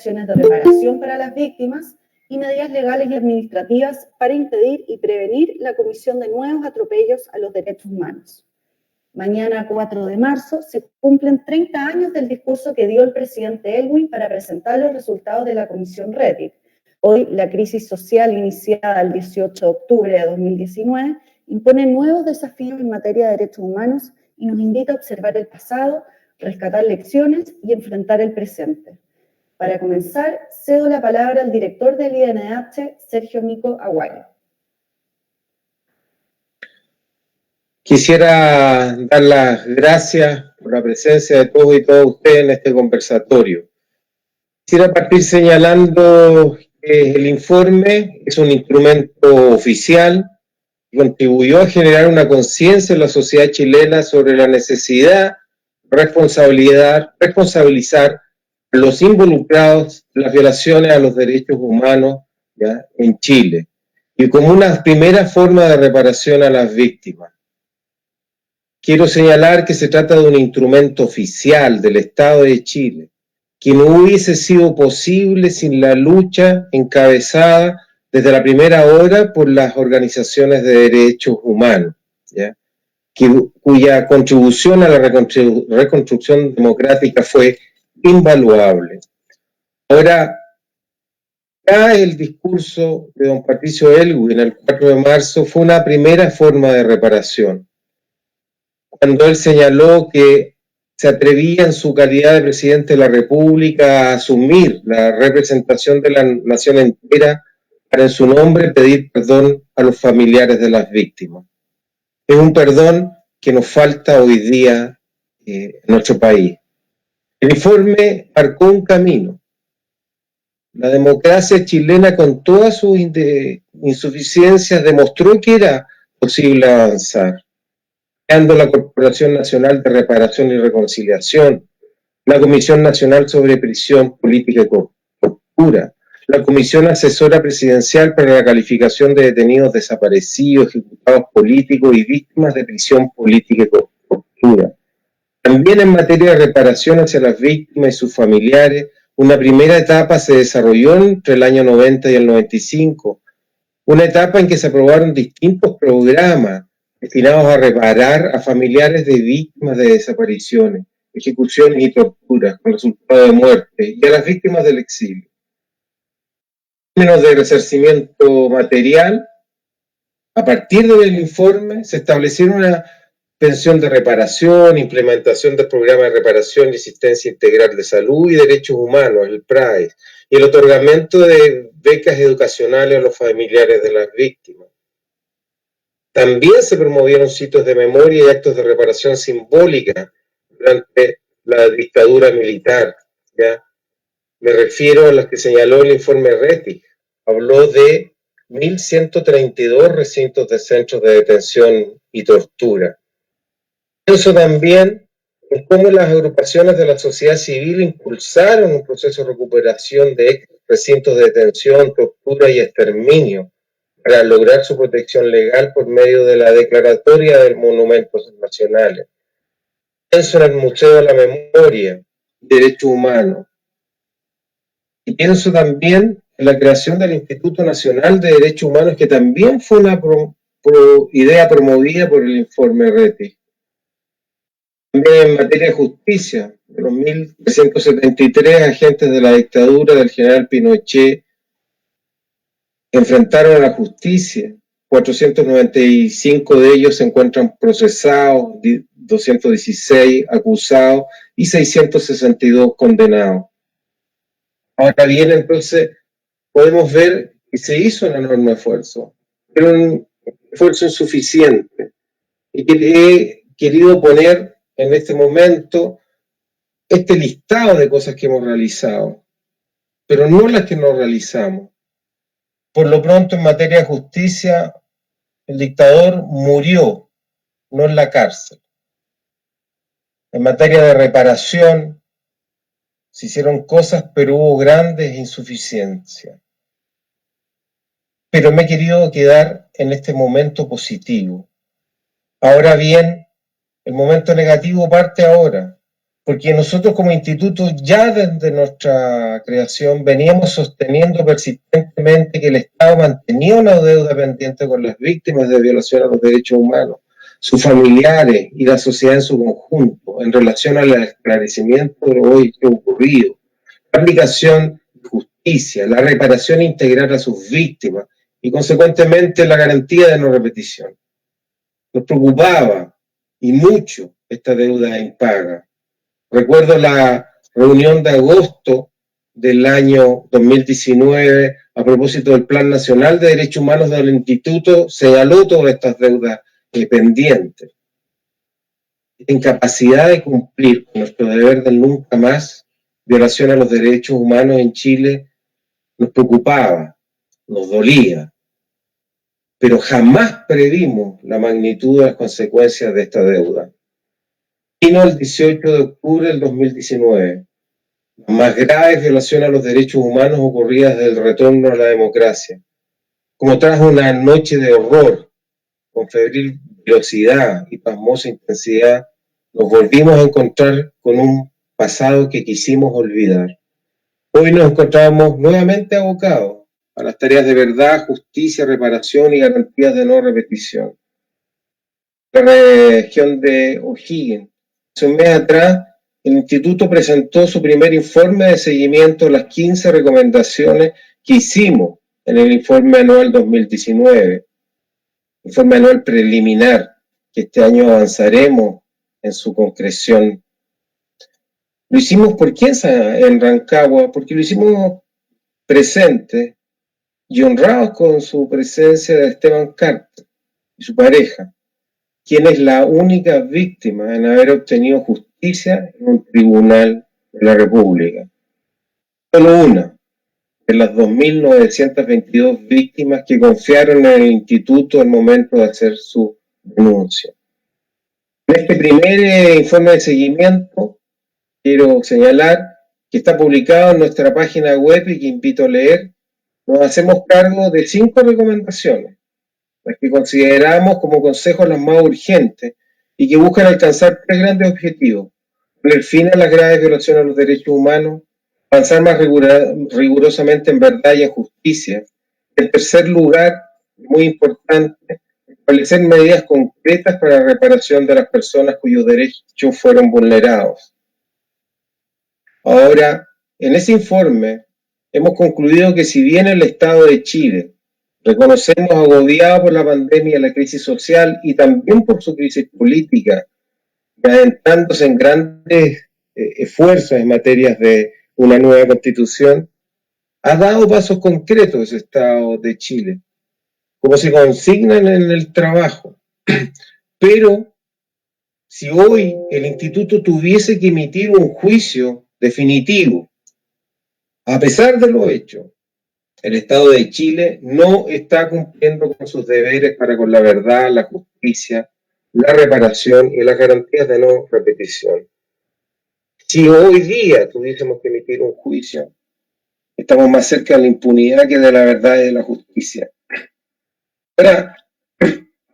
acciones de reparación para las víctimas y medidas legales y administrativas para impedir y prevenir la comisión de nuevos atropellos a los derechos humanos. Mañana, 4 de marzo, se cumplen 30 años del discurso que dio el presidente Elwin para presentar los resultados de la Comisión RETIC. Hoy, la crisis social iniciada el 18 de octubre de 2019 impone nuevos desafíos en materia de derechos humanos y nos invita a observar el pasado, rescatar lecciones y enfrentar el presente. Para comenzar, cedo la palabra al director del INH, Sergio Mico Aguayo. Quisiera dar las gracias por la presencia de todos y todas ustedes en este conversatorio. Quisiera partir señalando que el informe es un instrumento oficial que contribuyó a generar una conciencia en la sociedad chilena sobre la necesidad de responsabilizar a los involucrados en las violaciones a los derechos humanos, ¿ya?, en Chile, y como una primera forma de reparación a las víctimas. Quiero señalar que se trata de un instrumento oficial del Estado de Chile, que no hubiese sido posible sin la lucha encabezada desde la primera hora por las organizaciones de derechos humanos, ¿ya?, cuya contribución a la reconstrucción democrática fue invaluable. Ahora, ya el discurso de don Patricio Aylwin el 4 de marzo fue una primera forma de reparación, cuando él señaló que se atrevía en su calidad de presidente de la República a asumir la representación de la nación entera para en su nombre pedir perdón a los familiares de las víctimas. Es un perdón que nos falta hoy día en nuestro país. El informe marcó un camino. La democracia chilena, con todas sus insuficiencias, demostró que era posible avanzar, creando la Corporación Nacional de Reparación y Reconciliación, la Comisión Nacional sobre Prisión Política y Tortura, la Comisión Asesora Presidencial para la Calificación de Detenidos Desaparecidos, Ejecutados Políticos y Víctimas de Prisión Política y Tortura. También en materia de reparación hacia las víctimas y sus familiares, una primera etapa se desarrolló entre el año 90 y el 95, una etapa en que se aprobaron distintos programas destinados a reparar a familiares de víctimas de desapariciones, ejecuciones y torturas con resultado de muerte, y a las víctimas del exilio. En términos de resarcimiento material, a partir del informe se establecieron una pensión de reparación, implementación del programa de reparación y asistencia integral de salud y derechos humanos, el PRAE, y el otorgamiento de becas educacionales a los familiares de las víctimas. También se promovieron sitios de memoria y actos de reparación simbólica durante la dictadura militar, ¿ya? Me refiero a los que señaló el informe RETIC. Habló de 1.132 recintos de centros de detención y tortura. Pienso también en cómo las agrupaciones de la sociedad civil impulsaron un proceso de recuperación de recintos de detención, tortura y exterminio para lograr su protección legal por medio de la declaratoria de monumentos nacionales. Pienso en el Museo de la Memoria y Derechos Humanos. Y pienso también en la creación del Instituto Nacional de Derechos Humanos, que también fue una idea promovida por el informe RETIC. También en materia de justicia, de los 1.373 agentes de la dictadura del general Pinochet enfrentaron a la justicia. 495 de ellos se encuentran procesados, 216 acusados y 662 condenados. Ahora bien, entonces, podemos ver que se hizo un enorme esfuerzo, pero un esfuerzo insuficiente, y que he querido poner en este momento este listado de cosas que hemos realizado, pero no las que no realizamos. Por lo pronto, en materia de justicia, el dictador murió, no en la cárcel. En materia de reparación, se hicieron cosas, pero hubo grandes insuficiencias. Pero me he querido quedar en este momento positivo. Ahora bien, el momento negativo parte ahora, porque nosotros como instituto ya desde nuestra creación veníamos sosteniendo persistentemente que el Estado mantenía una deuda pendiente con las víctimas de violación a los derechos humanos, sus familiares y la sociedad en su conjunto en relación al esclarecimiento de lo hoy ocurrido, la aplicación de justicia, la reparación integral a sus víctimas y consecuentemente la garantía de no repetición. Nos preocupaba y mucho esta deuda impaga. Recuerdo la reunión de agosto del año 2019 a propósito del Plan Nacional de Derechos Humanos del Instituto, señaló todas estas deudas pendientes. La incapacidad de cumplir con nuestro deber del nunca más, violación a los derechos humanos en Chile, nos preocupaba, nos dolía, pero jamás previmos la magnitud de las consecuencias de esta deuda. Vino el 18 de octubre del 2019, las más graves violaciones a los derechos humanos ocurridas desde el retorno a la democracia. Como tras una noche de horror, con febril velocidad y pasmosa intensidad, nos volvimos a encontrar con un pasado que quisimos olvidar. Hoy nos encontramos nuevamente abocados a las tareas de verdad, justicia, reparación y garantías de no repetición. La región de O'Higgins. Hace un mes atrás, el Instituto presentó su primer informe de seguimiento a las 15 recomendaciones que hicimos en el informe anual 2019, informe anual preliminar, que este año avanzaremos en su concreción. Lo hicimos ¿por qué en Rancagua? Porque lo hicimos presente y honrados con su presencia de Esteban Carter y su pareja, quien es la única víctima en haber obtenido justicia en un tribunal de la República. Solo una de las 2.922 víctimas que confiaron en el instituto al momento de hacer su denuncia. En este primer informe de seguimiento, quiero señalar que está publicado en nuestra página web y que invito a leer. Nos hacemos cargo de 5 recomendaciones, las que consideramos como consejos las más urgentes y que buscan alcanzar 3 grandes objetivos: poner fin a las graves violaciones a los derechos humanos, avanzar más rigurosamente en verdad y en justicia. En tercer lugar, muy importante, establecer medidas concretas para la reparación de las personas cuyos derechos fueron vulnerados. Ahora, en ese informe hemos concluido que si bien el Estado de Chile reconocemos agobiado por la pandemia y la crisis social y también por su crisis política, adentrándose en grandes esfuerzos en materias de una nueva constitución, ha dado pasos concretos ese Estado de Chile, como se consignan en el trabajo. Pero si hoy el instituto tuviese que emitir un juicio definitivo, a pesar de lo hecho, el Estado de Chile no está cumpliendo con sus deberes para con la verdad, la justicia, la reparación y las garantías de no repetición. Si hoy día tuviésemos que emitir un juicio, estamos más cerca de la impunidad que de la verdad y de la justicia. Ahora,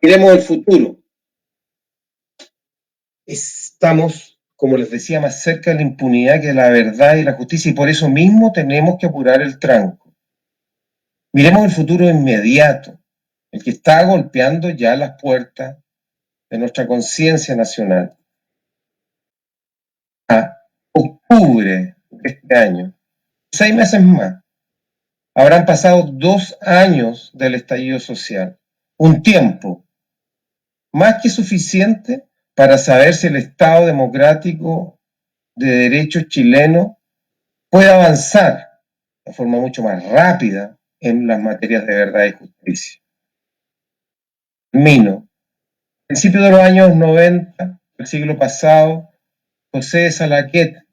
miremos el futuro. Estamos, como les decía, más cerca de la impunidad que de la verdad y la justicia, y por eso mismo tenemos que apurar el tranco. Miremos el futuro inmediato, el que está golpeando ya las puertas de nuestra conciencia nacional. A octubre de este año, 6 meses más, habrán pasado 2 años del estallido social, un tiempo más que suficiente para saber si el Estado democrático de derecho chileno puede avanzar de forma mucho más rápida en las materias de verdad y justicia. Termino. A principios de los años 90 del siglo pasado, José de Salaquet,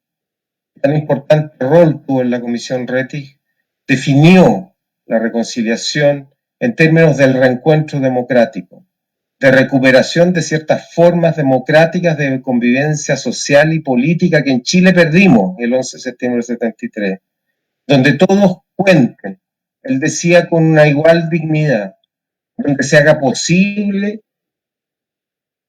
tan importante rol tuvo en la Comisión Rettig, definió la reconciliación en términos del reencuentro democrático, de recuperación de ciertas formas democráticas de convivencia social y política que en Chile perdimos el 11 de septiembre del 73, donde todos cuenten, él decía, con una igual dignidad, donde se haga posible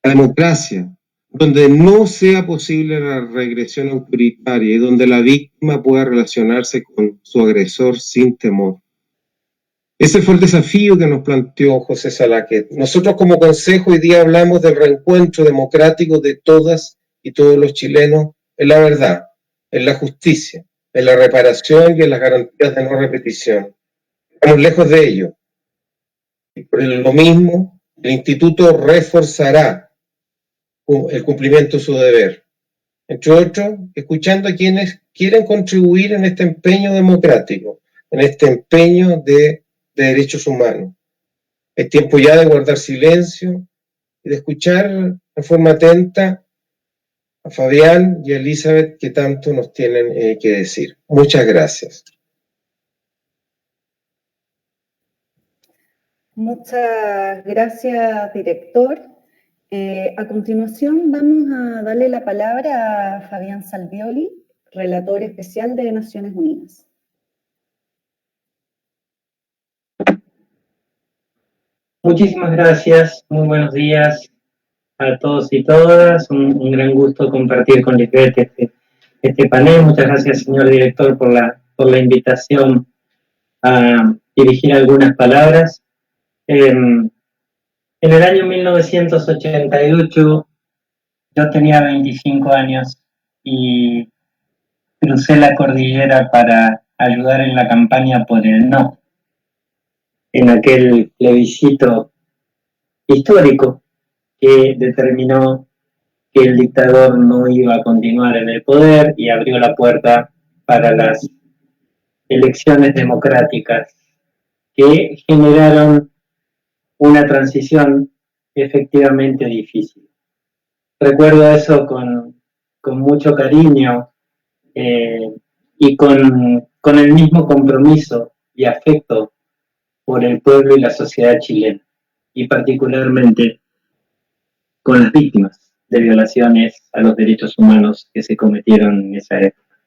la democracia, donde no sea posible la regresión autoritaria y donde la víctima pueda relacionarse con su agresor sin temor. Ese fue el desafío que nos planteó José Salaquet. Nosotros como Consejo hoy día hablamos del reencuentro democrático de todas y todos los chilenos en la verdad, en la justicia, en la reparación y en las garantías de no repetición. Estamos lejos de ello. Y por lo mismo, el Instituto reforzará el cumplimiento de su deber. Entre otros, escuchando a quienes quieren contribuir en este empeño democrático, en este empeño de derechos humanos. Es tiempo ya de guardar silencio y de escuchar en forma atenta a Fabián y a Elizabeth que tanto nos tienen que decir. Muchas gracias. Muchas gracias, director. A continuación vamos a darle la palabra a Fabián Salvioli, relator especial de Naciones Unidas. Muchísimas gracias, muy buenos días a todos y todas. Un gran gusto compartir con Lisbeth este panel. Muchas gracias, señor director, por la invitación a dirigir algunas palabras. En el año 1988 yo tenía 25 años y crucé la cordillera para ayudar en la campaña por el no, en aquel plebiscito histórico que determinó que el dictador no iba a continuar en el poder y abrió la puerta para las elecciones democráticas que generaron una transición efectivamente difícil. Recuerdo eso con mucho cariño y con el mismo compromiso y afecto por el pueblo y la sociedad chilena, y particularmente con las víctimas de violaciones a los derechos humanos que se cometieron en esa época.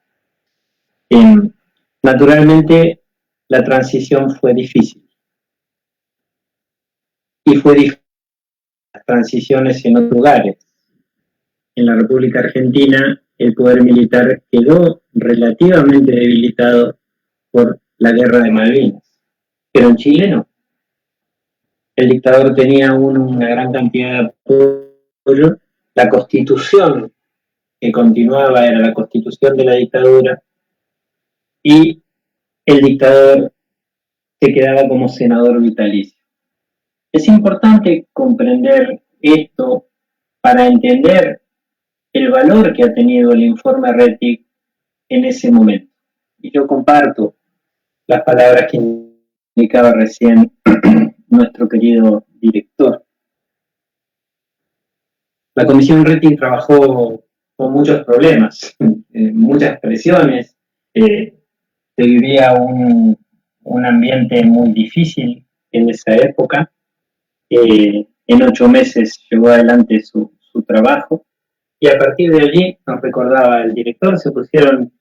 Naturalmente, la transición fue difícil. Y fue difícil las transiciones en otros lugares. En la República Argentina, el poder militar quedó relativamente debilitado por la guerra de Malvinas. Pero en Chile no. El dictador tenía una gran cantidad de apoyo. La constitución que continuaba era la constitución de la dictadura y el dictador se quedaba como senador vitalicio. Es importante comprender esto para entender el valor que ha tenido el informe Rettig en ese momento. Y yo comparto las palabras que indicaba recién nuestro querido director. La Comisión Rettig trabajó con muchos problemas, muchas presiones, se vivía un ambiente muy difícil en esa época. En 8 meses llevó adelante su trabajo y a partir de allí, nos recordaba el director, se pusieron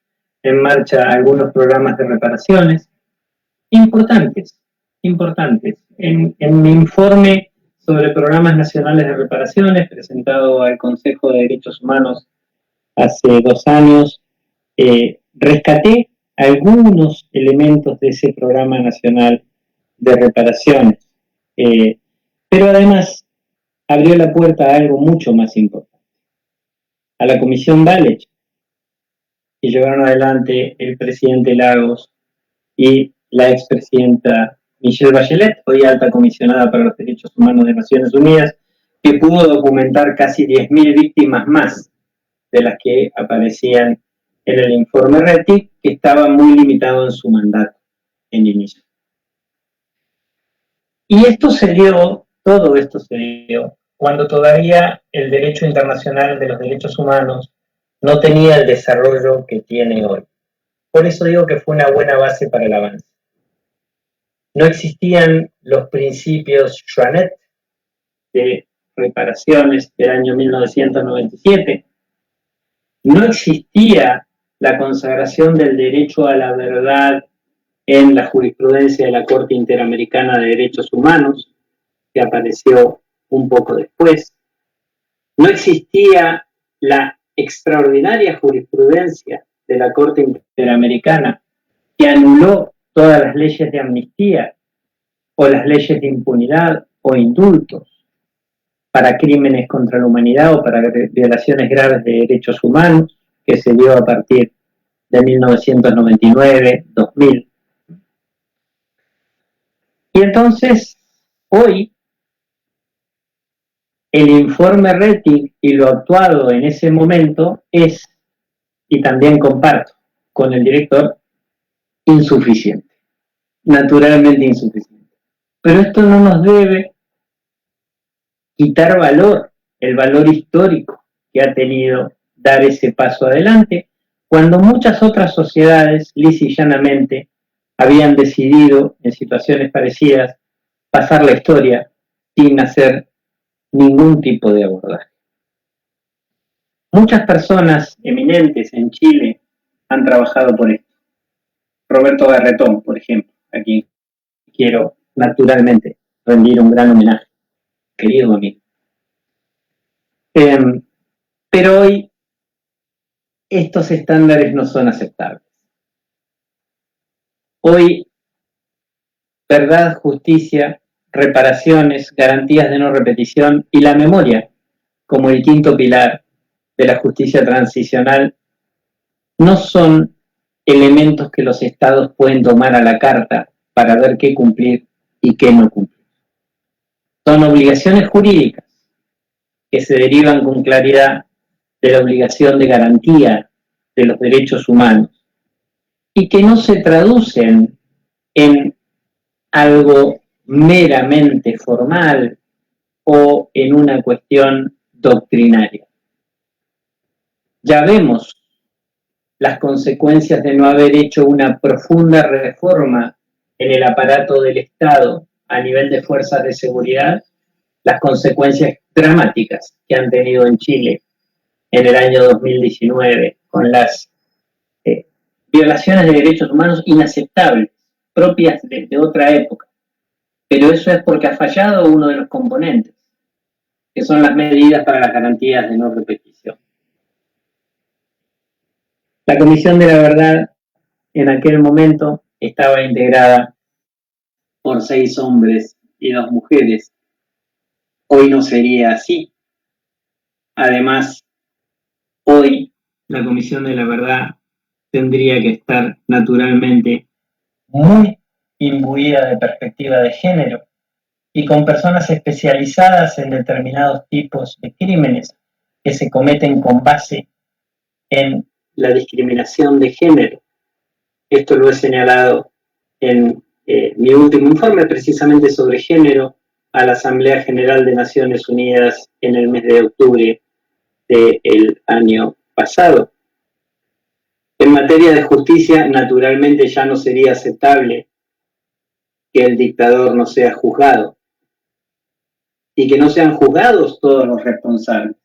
en marcha algunos programas de reparaciones importantes. En mi informe sobre programas nacionales de reparaciones presentado al Consejo de Derechos Humanos hace 2 años, rescaté algunos elementos de ese programa nacional de reparaciones, pero además abrió la puerta a algo mucho más importante, a la Comisión Walech, que llevaron adelante el presidente Lagos y la expresidenta Michelle Bachelet, hoy alta comisionada para los derechos humanos de Naciones Unidas, que pudo documentar casi 10.000 víctimas más de las que aparecían en el informe Rettig, que estaba muy limitado en su mandato en inicio. Y todo esto se dio cuando todavía el derecho internacional de los derechos humanos no tenía el desarrollo que tiene hoy. Por eso digo que fue una buena base para el avance. No existían los principios Schwanet de reparaciones del año 1997. No existía la consagración del derecho a la verdad en la jurisprudencia de la Corte Interamericana de Derechos Humanos, que apareció un poco después. No no existía la extraordinaria jurisprudencia de la Corte Interamericana que anuló todas las leyes de amnistía o las leyes de impunidad o indultos para crímenes contra la humanidad o para violaciones graves de derechos humanos, que se dio a partir de 1999-2000. Y entonces, hoy, el informe Rettig y lo actuado en ese momento es, y también comparto con el director, insuficiente, naturalmente insuficiente. Pero esto no nos debe quitar valor, el valor histórico que ha tenido dar ese paso adelante, cuando muchas otras sociedades, lisa y llanamente, habían decidido, en situaciones parecidas, pasar la historia sin hacer ningún tipo de abordaje. Muchas personas eminentes en Chile han trabajado por esto. Roberto Garretón, por ejemplo, a quien quiero naturalmente rendir un gran homenaje, querido amigo. Pero hoy estos estándares no son aceptables. Hoy, verdad, justicia, reparaciones, garantías de no repetición y la memoria, como el quinto pilar de la justicia transicional, no son elementos que los estados pueden tomar a la carta para ver qué cumplir y qué no cumplir. Son obligaciones jurídicas que se derivan con claridad de la obligación de garantía de los derechos humanos y que no se traducen en algo meramente formal o en una cuestión doctrinaria. Ya vemos las consecuencias de no haber hecho una profunda reforma en el aparato del Estado a nivel de fuerzas de seguridad, las consecuencias dramáticas que han tenido en Chile en el año 2019 con las violaciones de derechos humanos inaceptables, propias de otra época. Pero eso es porque ha fallado uno de los componentes, que son las medidas para las garantías de no repetición. La Comisión de la Verdad en aquel momento estaba integrada por 6 hombres y 2 mujeres. Hoy no sería así. Además, hoy la Comisión de la Verdad tendría que estar naturalmente muy imbuida de perspectiva de género y con personas especializadas en determinados tipos de crímenes que se cometen con base en la discriminación de género. Esto lo he señalado en mi último informe, precisamente sobre género, a la Asamblea General de Naciones Unidas en el mes de octubre del año pasado. En materia de justicia, naturalmente ya no sería aceptable que el dictador no sea juzgado y que no sean juzgados todos los responsables.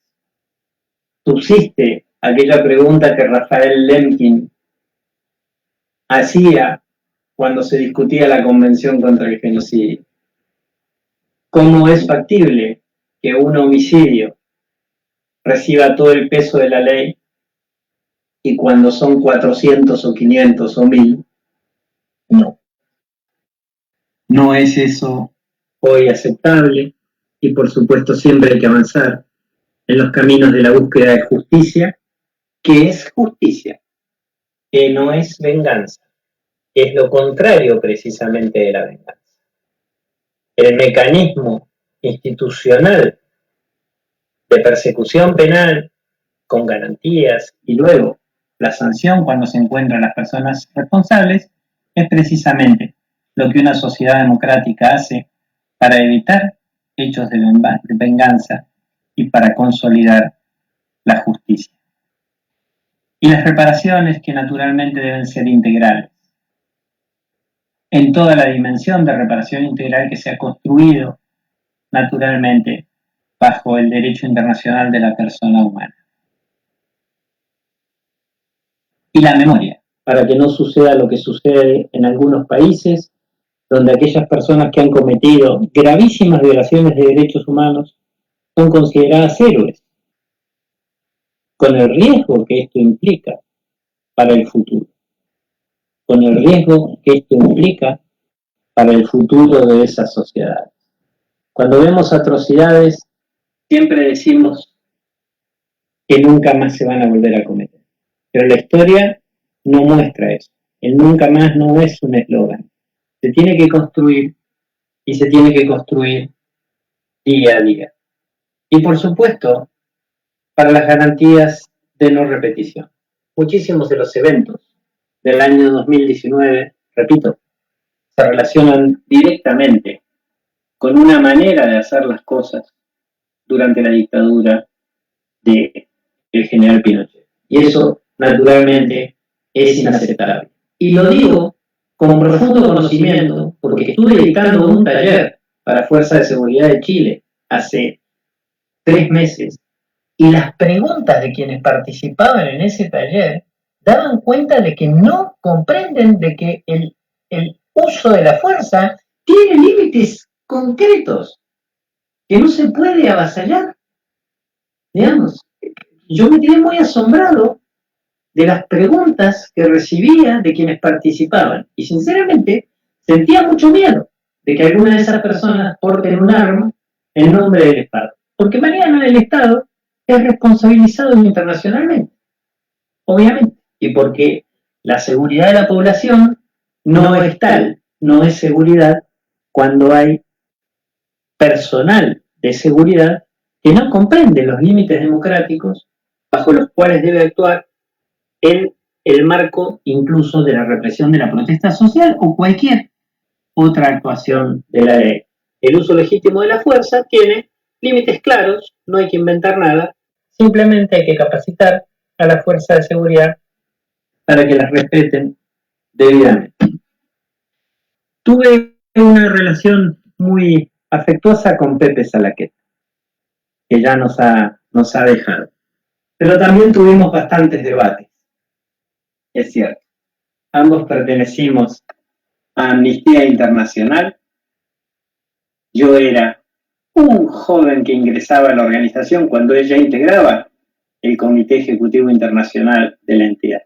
Subsiste aquella pregunta que Rafael Lemkin hacía cuando se discutía la Convención contra el Genocidio. ¿Cómo es factible que un homicidio reciba todo el peso de la ley y cuando son 400 o 500 o 1000, no? No es eso hoy aceptable y por supuesto siempre hay que avanzar en los caminos de la búsqueda de justicia, que es justicia, que no es venganza, que es lo contrario precisamente de la venganza. El mecanismo institucional de persecución penal con garantías y luego la sanción cuando se encuentran las personas responsables es precisamente lo que una sociedad democrática hace para evitar hechos de venganza y para consolidar la justicia. Y las reparaciones que naturalmente deben ser integrales. En toda la dimensión de reparación integral que se ha construido naturalmente bajo el derecho internacional de la persona humana. Y la memoria, para que no suceda lo que sucede en algunos países, donde aquellas personas que han cometido gravísimas violaciones de derechos humanos son consideradas héroes con el riesgo que esto implica para el futuro, con el riesgo que esto implica para el futuro de esas sociedades. Cuando vemos atrocidades, siempre decimos que nunca más se van a volver a cometer. Pero la historia no muestra eso. El nunca más no es un eslogan. Se tiene que construir y se tiene que construir día a día. Y por supuesto, para las garantías de no repetición. Muchísimos de los eventos del año 2019, repito, se relacionan directamente con una manera de hacer las cosas durante la dictadura del general Pinochet. Y eso, naturalmente, es inaceptable. Y lo digo con profundo conocimiento porque estuve dictando un taller para Fuerza de Seguridad de Chile hace 3 meses y las preguntas de quienes participaban en ese taller daban cuenta de que no comprenden de que el uso de la fuerza tiene límites concretos, que no se puede avasallar. Digamos, yo me quedé muy asombrado de las preguntas que recibía de quienes participaban y sinceramente sentía mucho miedo de que alguna de esas personas porten un arma en nombre del Estado, porque mañana el Estado es responsabilizado internacionalmente, obviamente, y porque la seguridad de la población no es tal, no es seguridad cuando hay personal de seguridad que no comprende los límites democráticos bajo los cuales debe actuar en el marco incluso de la represión de la protesta social o cualquier otra actuación de la ley. El uso legítimo de la fuerza tiene límites claros, no hay que inventar nada, simplemente hay que capacitar a la fuerza de seguridad para que las respeten debidamente. Tuve una relación muy afectuosa con Pepe Salaquet, que ya nos ha dejado. Pero también tuvimos bastantes debates, es cierto. Ambos pertenecimos a Amnistía Internacional. Yo era un joven que ingresaba a la organización cuando ella integraba el Comité Ejecutivo Internacional de la entidad.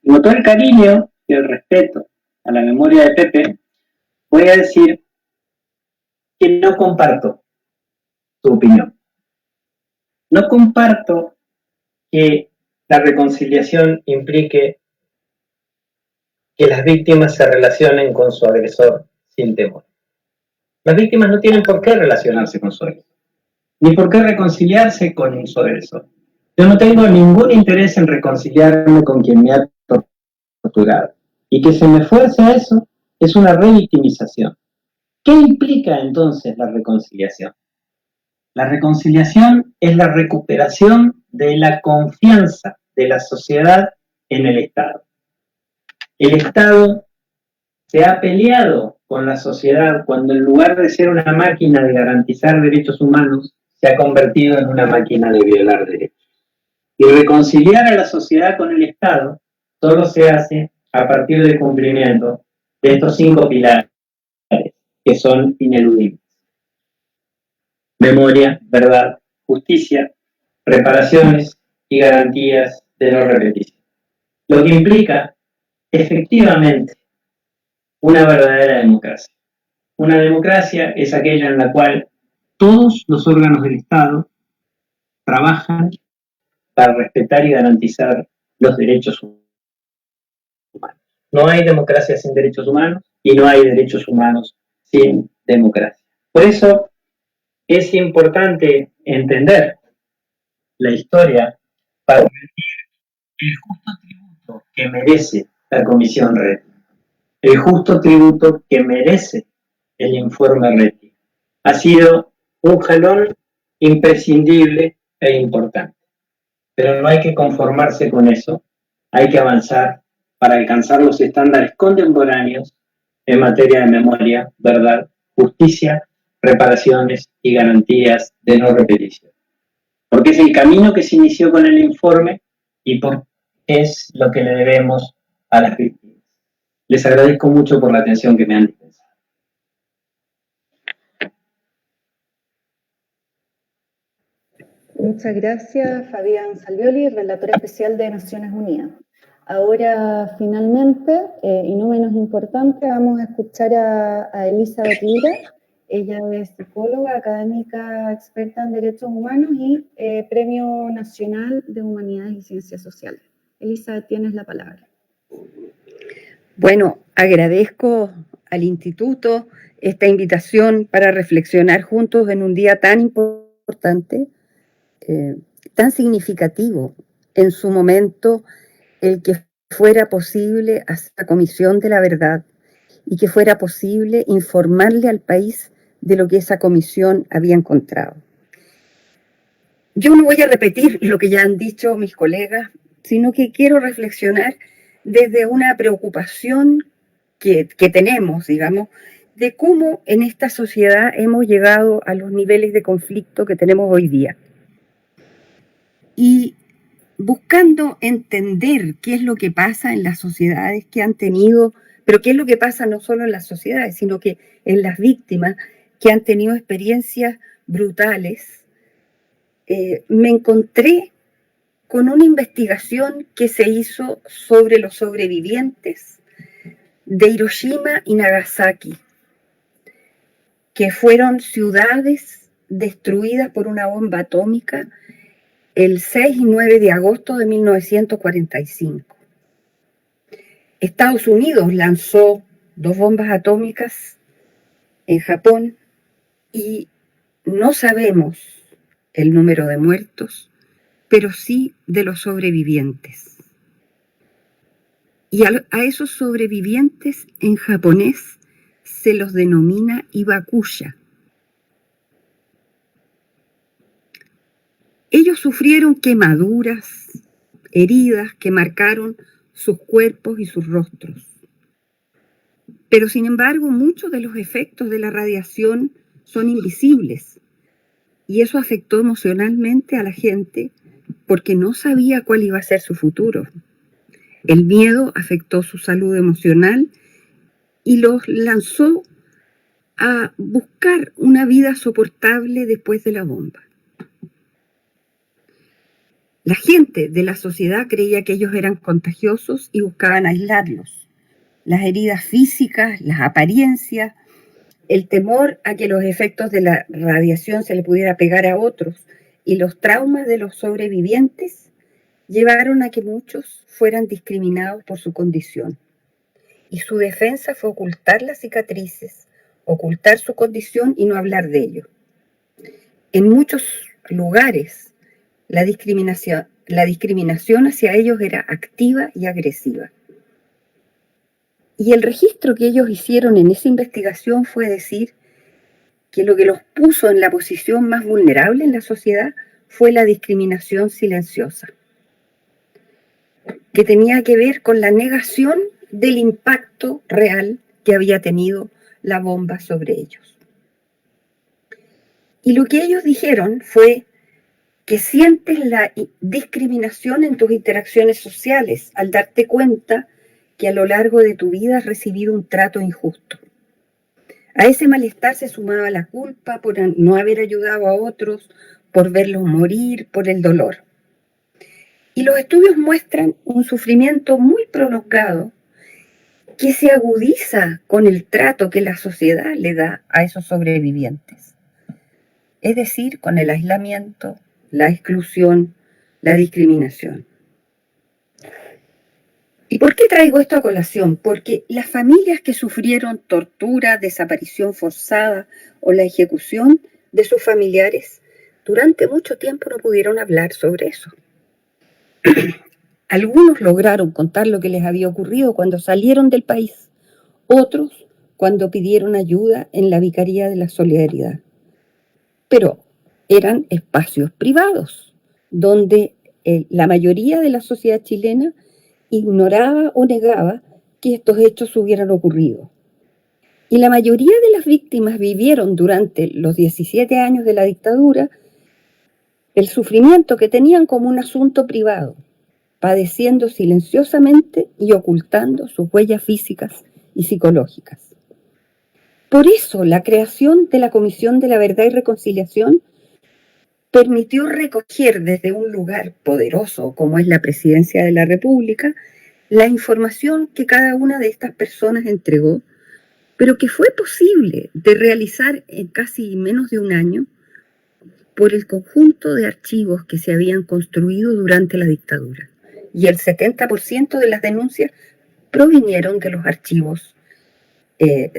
Notó el cariño y el respeto a la memoria de Pepe. Voy a decir que no comparto su opinión. No comparto que la reconciliación implique que las víctimas se relacionen con su agresor sin temor. Las víctimas no tienen por qué relacionarse con su agresor, ni por qué reconciliarse con su agresor. Yo no tengo ningún interés en reconciliarme con quien me ha torturado. Y que se me fuerce a eso es una revictimización. ¿Qué implica entonces la reconciliación? La reconciliación es la recuperación de la confianza de la sociedad en el Estado. El Estado se ha peleado con la sociedad cuando en lugar de ser una máquina de garantizar derechos humanos, se ha convertido en una máquina de violar derechos. Y reconciliar a la sociedad con el Estado solo se hace a partir del cumplimiento de estos 5 pilares que son ineludibles: memoria, verdad, justicia, reparaciones y garantías de no repetición. Lo que implica, efectivamente, una verdadera democracia. Una democracia es aquella en la cual todos los órganos del Estado trabajan para respetar y garantizar los derechos humanos. No hay democracia sin derechos humanos y no hay derechos humanos sin democracia. Por eso es importante entender la historia para advertir el justo tributo que merece la Comisión Reti, el justo tributo que merece el informe Reti. Ha sido un jalón imprescindible e importante, pero no hay que conformarse con eso, hay que avanzar para alcanzar los estándares contemporáneos en materia de memoria, verdad, justicia, reparaciones y garantías de no repetición. Porque es el camino que se inició con el informe y porque es lo que le debemos a las víctimas. Les agradezco mucho por la atención que me han dispensado. Muchas gracias, Fabián Salvioli, relatora especial de Naciones Unidas. Ahora, finalmente, y no menos importante, vamos a escuchar a Elizabeth Lira. Ella es psicóloga, académica, experta en derechos humanos y Premio Nacional de Humanidades y Ciencias Sociales. Elizabeth, tienes la palabra. Bueno, agradezco al Instituto esta invitación para reflexionar juntos en un día tan importante, tan significativo en su momento, el que fuera posible hacer la Comisión de la Verdad y que fuera posible informarle al país de lo que esa comisión había encontrado. Yo no voy a repetir lo que ya han dicho mis colegas, sino que quiero reflexionar desde una preocupación que tenemos, digamos, de cómo en esta sociedad hemos llegado a los niveles de conflicto que tenemos hoy día. Y buscando entender qué es lo que pasa en las sociedades que han tenido, pero qué es lo que pasa no solo en las sociedades, sino que en las víctimas que han tenido experiencias brutales, me encontré con una investigación que se hizo sobre los sobrevivientes de Hiroshima y Nagasaki, que fueron ciudades destruidas por una bomba atómica el 6 y 9 de agosto de 1945. Estados Unidos lanzó 2 bombas atómicas en Japón y no sabemos el número de muertos, pero sí de los sobrevivientes. Y a esos sobrevivientes en japonés se los denomina ibakuya. Ellos sufrieron quemaduras, heridas que marcaron sus cuerpos y sus rostros. Pero sin embargo, muchos de los efectos de la radiación son invisibles. Y eso afectó emocionalmente a la gente porque no sabía cuál iba a ser su futuro. El miedo afectó su salud emocional y los lanzó a buscar una vida soportable después de la bomba. La gente de la sociedad creía que ellos eran contagiosos y buscaban aislarlos. Las heridas físicas, las apariencias, el temor a que los efectos de la radiación se le pudiera pegar a otros y los traumas de los sobrevivientes llevaron a que muchos fueran discriminados por su condición. Y su defensa fue ocultar las cicatrices, ocultar su condición y no hablar de ello. En muchos lugares, la discriminación hacia ellos era activa y agresiva. Y el registro que ellos hicieron en esa investigación fue decir que lo que los puso en la posición más vulnerable en la sociedad fue la discriminación silenciosa, que tenía que ver con la negación del impacto real que había tenido la bomba sobre ellos. Y lo que ellos dijeron fue que sientes la discriminación en tus interacciones sociales al darte cuenta que a lo largo de tu vida has recibido un trato injusto. A ese malestar se sumaba la culpa por no haber ayudado a otros, por verlos morir, por el dolor. Y los estudios muestran un sufrimiento muy prolongado que se agudiza con el trato que la sociedad le da a esos sobrevivientes. Es decir, con el aislamiento, la exclusión, la discriminación. ¿Y por qué traigo esto a colación? Porque las familias que sufrieron tortura, desaparición forzada o la ejecución de sus familiares durante mucho tiempo no pudieron hablar sobre eso. Algunos lograron contar lo que les había ocurrido cuando salieron del país, otros cuando pidieron ayuda en la Vicaría de la Solidaridad. Pero eran espacios privados, donde la mayoría de la sociedad chilena ignoraba o negaba que estos hechos hubieran ocurrido. Y la mayoría de las víctimas vivieron durante los 17 años de la dictadura el sufrimiento que tenían como un asunto privado, padeciendo silenciosamente y ocultando sus huellas físicas y psicológicas. Por eso la creación de la Comisión de la Verdad y Reconciliación permitió recoger desde un lugar poderoso como es la Presidencia de la República la información que cada una de estas personas entregó, pero que fue posible de realizar en casi menos de un año por el conjunto de archivos que se habían construido durante la dictadura. Y el 70% de las denuncias provinieron de los archivos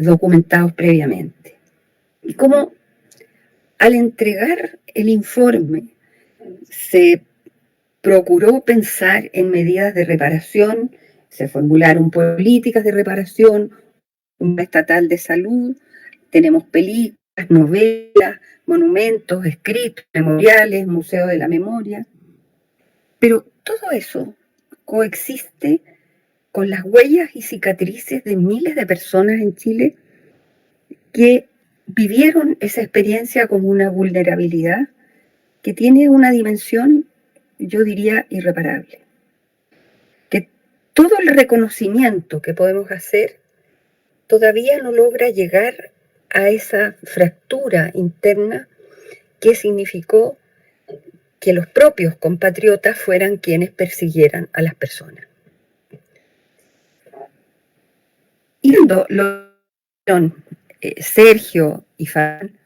documentados previamente. Y como al entregar el informe se procuró pensar en medidas de reparación, se formularon políticas de reparación, una estatal de salud, tenemos películas, novelas, monumentos, escritos, memoriales, museo de la memoria, pero todo eso coexiste con las huellas y cicatrices de miles de personas en Chile que vivieron esa experiencia como una vulnerabilidad que tiene una dimensión, yo diría, irreparable. Que todo el reconocimiento que podemos hacer todavía no logra llegar a esa fractura interna que significó que los propios compatriotas fueran quienes persiguieran a las personas. Y cuando Sergio y Fabián,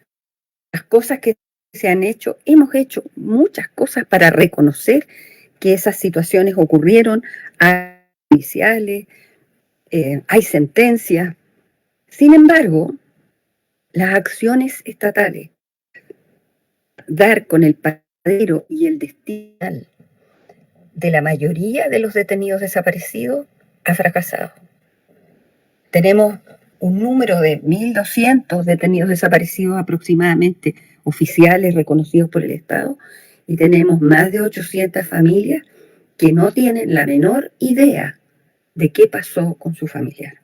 las cosas que se han hecho, hemos hecho muchas cosas para reconocer que esas situaciones ocurrieron, hay judiciales, hay sentencias. Sin embargo, las acciones estatales, dar con el paradero y el destino de la mayoría de los detenidos desaparecidos, ha fracasado. Tenemos un número de 1.200 detenidos desaparecidos aproximadamente, oficiales reconocidos por el Estado, y tenemos más de 800 familias que no tienen la menor idea de qué pasó con su familiar.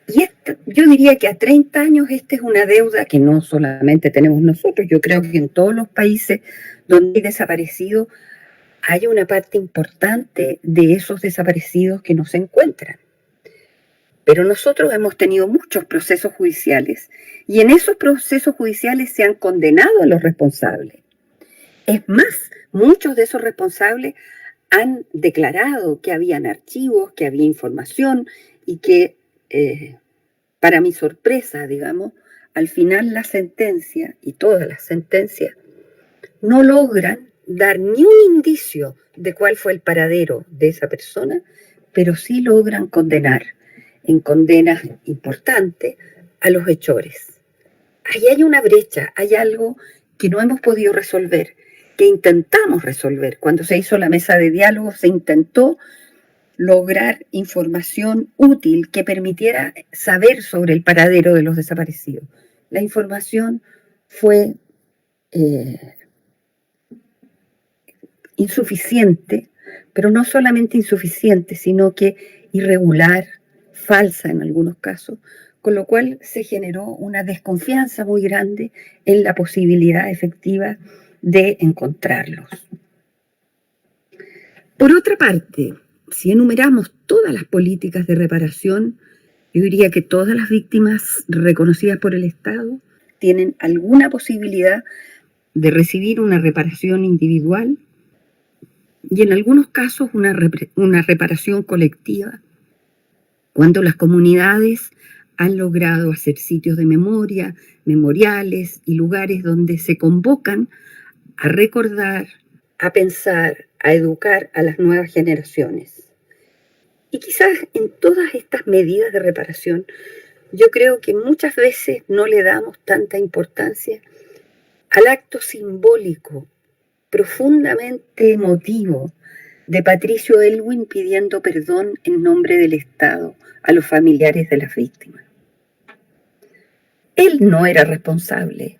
Y yo diría que a 30 años esta es una deuda que no solamente tenemos nosotros, yo creo que en todos los países donde hay desaparecidos hay una parte importante de esos desaparecidos que no se encuentran. Pero nosotros hemos tenido muchos procesos judiciales y en esos procesos judiciales se han condenado a los responsables. Es más, muchos de esos responsables han declarado que habían archivos, que había información y que, para mi sorpresa, digamos, al final la sentencia y todas las sentencias no logran dar ni un indicio de cuál fue el paradero de esa persona, pero sí logran condenar en condenas importantes a los hechores. Ahí hay una brecha, hay algo que no hemos podido resolver, que intentamos resolver. Cuando se hizo la mesa de diálogo se intentó lograr información útil que permitiera saber sobre el paradero de los desaparecidos. La información fue insuficiente, pero no solamente insuficiente, sino que irregular, falsa en algunos casos, con lo cual se generó una desconfianza muy grande en la posibilidad efectiva de encontrarlos. Por otra parte, si enumeramos todas las políticas de reparación, yo diría que todas las víctimas reconocidas por el Estado tienen alguna posibilidad de recibir una reparación individual y en algunos casos una reparación colectiva, cuando las comunidades han logrado hacer sitios de memoria, memoriales y lugares donde se convocan a recordar, a pensar, a educar a las nuevas generaciones. Y quizás en todas estas medidas de reparación, yo creo que muchas veces no le damos tanta importancia al acto simbólico, profundamente emotivo, de Patricio Aylwin pidiendo perdón en nombre del Estado a los familiares de las víctimas. Él no era responsable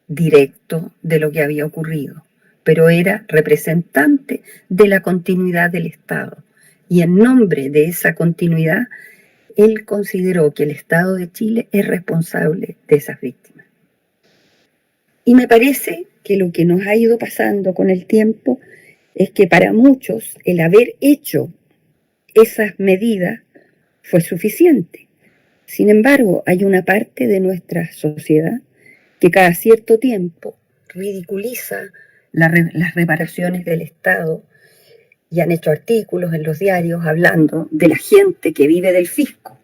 directo de lo que había ocurrido, pero era representante de la continuidad del Estado. Y en nombre de esa continuidad, él consideró que el Estado de Chile es responsable de esas víctimas. Y me parece que lo que nos ha ido pasando con el tiempo es que para muchos el haber hecho esas medidas fue suficiente. Sin embargo, hay una parte de nuestra sociedad que cada cierto tiempo ridiculiza las reparaciones del Estado y han hecho artículos en los diarios hablando de la gente que vive del fisco,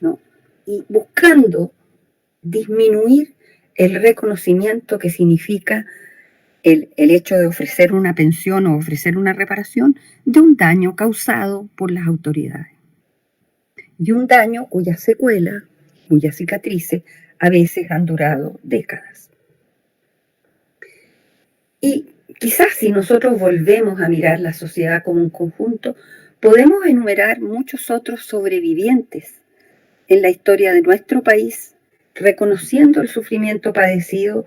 ¿no? Y buscando disminuir el reconocimiento que significa el hecho de ofrecer una pensión o ofrecer una reparación de un daño causado por las autoridades. Y un daño cuyas secuelas, cuyas cicatrices, a veces han durado décadas. Y quizás si nosotros volvemos a mirar la sociedad como un conjunto, podemos enumerar muchos otros sobrevivientes en la historia de nuestro país, reconociendo el sufrimiento padecido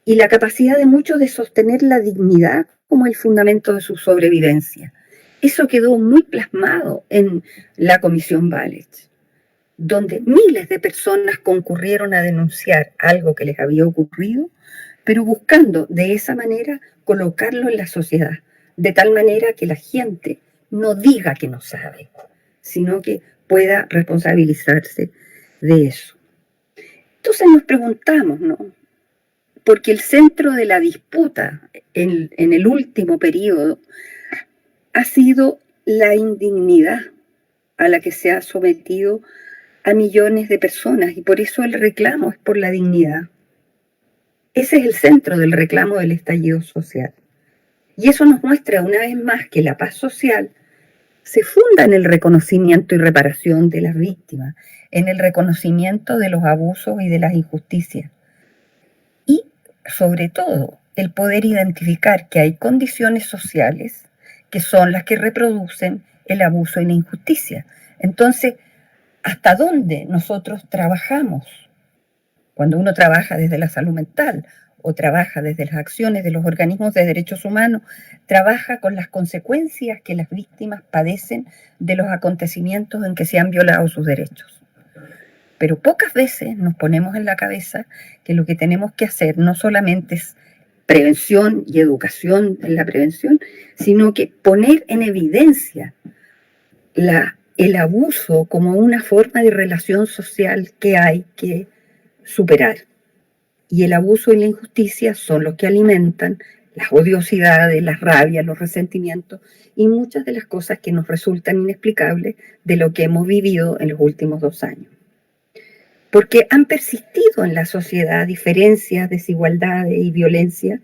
y la capacidad de muchos de sostener la dignidad como el fundamento de su sobrevivencia. Eso quedó muy plasmado en la Comisión Balich, donde miles de personas concurrieron a denunciar algo que les había ocurrido, pero buscando de esa manera colocarlo en la sociedad, de tal manera que la gente no diga que no sabe, sino que pueda responsabilizarse de eso. Entonces nos preguntamos, ¿no? Porque el centro de la disputa en el último periodo ha sido la indignidad a la que se ha sometido a millones de personas, y por eso el reclamo es por la dignidad. Ese es el centro del reclamo del estallido social. Y eso nos muestra una vez más que la paz social se funda en el reconocimiento y reparación de las víctimas, en el reconocimiento de los abusos y de las injusticias. Y, sobre todo, el poder identificar que hay condiciones sociales que son las que reproducen el abuso y la injusticia. Entonces, ¿hasta dónde nosotros trabajamos? Cuando uno trabaja desde la salud mental o trabaja desde las acciones de los organismos de derechos humanos, trabaja con las consecuencias que las víctimas padecen de los acontecimientos en que se han violado sus derechos. Pero pocas veces nos ponemos en la cabeza que lo que tenemos que hacer no solamente es prevención y educación en la prevención, sino que poner en evidencia el abuso como una forma de relación social que hay que superar. Y el abuso y la injusticia son los que alimentan las odiosidades, las rabias, los resentimientos y muchas de las cosas que nos resultan inexplicables de lo que hemos vivido en los últimos 2 años. Porque han persistido en la sociedad diferencias, desigualdades y violencia,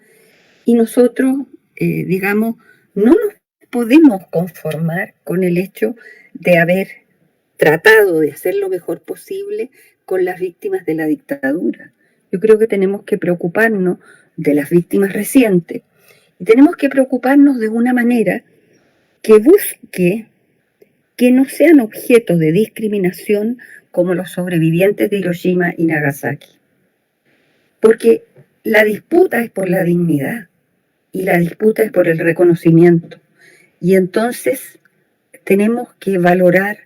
y nosotros, no nos podemos conformar con el hecho de haber tratado de hacer lo mejor posible con las víctimas de la dictadura. Yo creo que tenemos que preocuparnos de las víctimas recientes y tenemos que preocuparnos de una manera que busque que no sean objeto de discriminación como los sobrevivientes de Hiroshima y Nagasaki. Porque la disputa es por la dignidad y la disputa es por el reconocimiento. Y entonces tenemos que valorar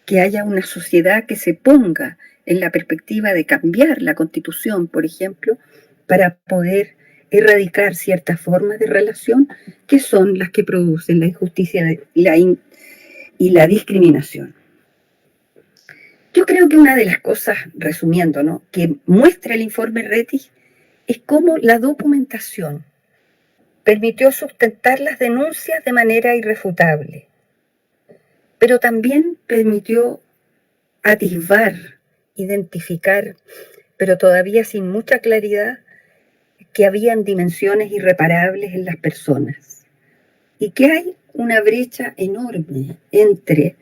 que haya una sociedad que se ponga en la perspectiva de cambiar la Constitución, por ejemplo, para poder erradicar ciertas formas de relación que son las que producen la injusticia y la discriminación. Yo creo que una de las cosas, resumiendo, ¿no?, que muestra el informe Rettig es cómo la documentación permitió sustentar las denuncias de manera irrefutable, pero también permitió atisbar, identificar, pero todavía sin mucha claridad, que habían dimensiones irreparables en las personas y que hay una brecha enorme entre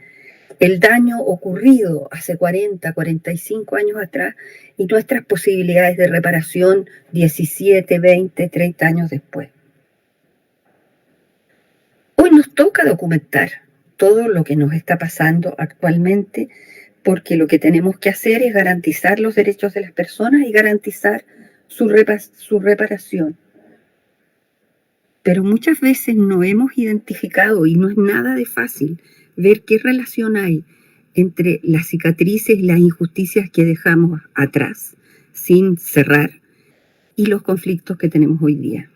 el daño ocurrido hace 40, 45 años atrás y nuestras posibilidades de reparación 17, 20, 30 años después. Hoy nos toca documentar todo lo que nos está pasando actualmente, porque lo que tenemos que hacer es garantizar los derechos de las personas y garantizar su reparación. Pero muchas veces no hemos identificado, y no es nada de fácil, ver qué relación hay entre las cicatrices y las injusticias que dejamos atrás, sin cerrar, y los conflictos que tenemos hoy día.